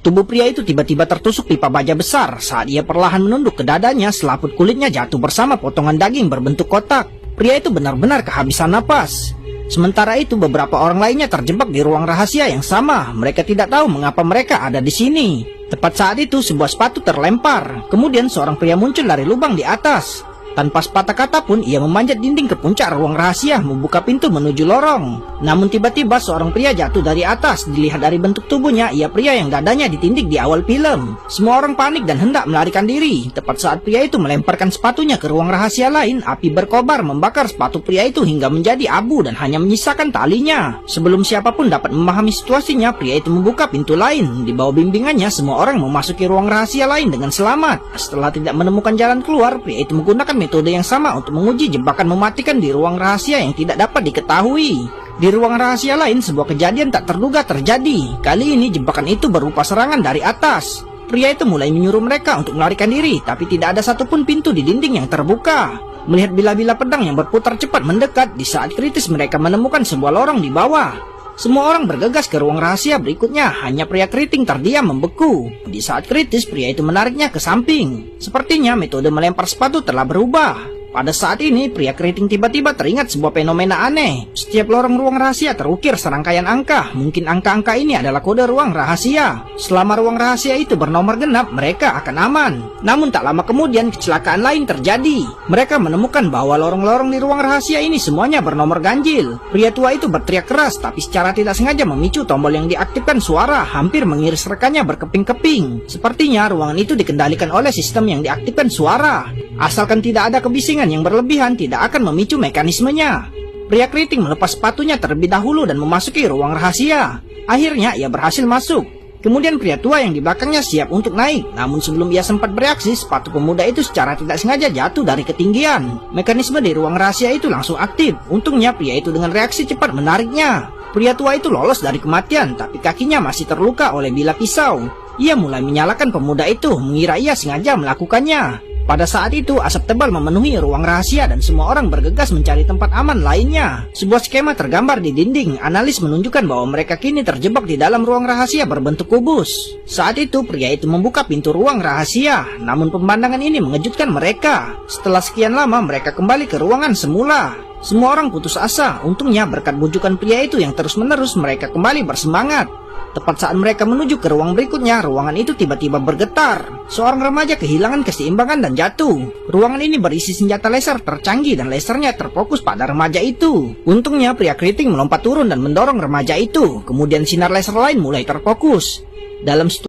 Tubuh pria itu tiba-tiba tertusuk pipa baja besar saat ia perlahan menunduk ke dadanya. Selaput kulitnya jatuh bersama potongan daging berbentuk kotak. Pria itu benar-benar kehabisan napas. Sementara itu beberapa orang lainnya terjebak di ruang rahasia yang sama. Mereka tidak tahu mengapa mereka ada di sini. Tepat saat itu sebuah sepatu terlempar. Kemudian seorang pria muncul dari lubang di atas. Tanpa sepatah kata pun ia memanjat dinding ke puncak ruang rahasia, membuka pintu menuju lorong. Namun tiba-tiba seorang pria jatuh dari atas. Dilihat dari bentuk tubuhnya, ia pria yang dadanya ditindik di awal film. Semua orang panik dan hendak melarikan diri. Tepat saat pria itu melemparkan sepatunya ke ruang rahasia lain, api berkobar membakar sepatu pria itu hingga menjadi abu dan hanya menyisakan talinya. Sebelum siapapun dapat memahami situasinya, pria itu membuka pintu lain. Di bawah bimbingannya, semua orang memasuki ruang rahasia lain dengan selamat. Setelah tidak menemukan jalan keluar, pria itu menggunakan metode yang sama untuk menguji jebakan mematikan di ruang rahasia yang tidak dapat diketahui. Di ruang rahasia lain, sebuah kejadian tak terduga terjadi. Kali ini jebakan itu berupa serangan dari atas. Pria itu mulai menyuruh mereka untuk melarikan diri, tapi tidak ada satupun pintu di dinding yang terbuka. Melihat bila-bila pedang yang berputar cepat mendekat, di saat kritis mereka menemukan sebuah lorong di bawah. Semua orang bergegas ke ruang rahasia berikutnya, hanya pria keriting terdiam membeku. Di saat kritis, pria itu menariknya ke samping. Sepertinya metode melempar sepatu telah berubah. Pada saat ini, pria keriting tiba-tiba teringat sebuah fenomena aneh. Setiap lorong ruang rahasia terukir serangkaian angka. Mungkin angka-angka ini adalah kode ruang rahasia. Selama ruang rahasia itu bernomor genap, mereka akan aman. Namun tak lama kemudian, kecelakaan lain terjadi. Mereka menemukan bahwa lorong-lorong di ruang rahasia ini semuanya bernomor ganjil. Pria tua itu berteriak keras, tapi secara tidak sengaja memicu tombol yang diaktifkan suara, hampir mengiris rekannya berkeping-keping. Sepertinya ruangan itu dikendalikan oleh sistem yang diaktifkan suara. Asalkan tidak ada kebisingan yang berlebihan, tidak akan memicu mekanismenya. Pria keriting melepas sepatunya terlebih dahulu dan memasuki ruang rahasia. Akhirnya ia berhasil masuk. Kemudian pria tua yang di belakangnya siap untuk naik. Namun sebelum ia sempat bereaksi, sepatu pemuda itu secara tidak sengaja jatuh dari ketinggian. Mekanisme di ruang rahasia itu langsung aktif. Untungnya pria itu dengan reaksi cepat menariknya. Pria tua itu lolos dari kematian, tapi kakinya masih terluka oleh bilah pisau. Ia mulai menyalahkan pemuda itu, mengira ia sengaja melakukannya. Pada saat itu, asap tebal memenuhi ruang rahasia dan semua orang bergegas mencari tempat aman lainnya. Sebuah skema tergambar di dinding. Analis menunjukkan bahwa mereka kini terjebak di dalam ruang rahasia berbentuk kubus. Saat itu, pria itu membuka pintu ruang rahasia. Namun pemandangan ini mengejutkan mereka. Setelah sekian lama, mereka kembali ke ruangan semula. Semua orang putus asa. Untungnya berkat bujukan pria itu yang terus-menerus, mereka kembali bersemangat. Tepat saat mereka menuju ke ruang berikutnya, ruangan itu tiba-tiba bergetar. Seorang remaja kehilangan keseimbangan dan jatuh. Ruangan ini berisi senjata laser tercanggih dan lasernya terfokus pada remaja itu. Untungnya pria keriting melompat turun dan mendorong remaja itu. Kemudian sinar laser lain mulai terfokus. Dalam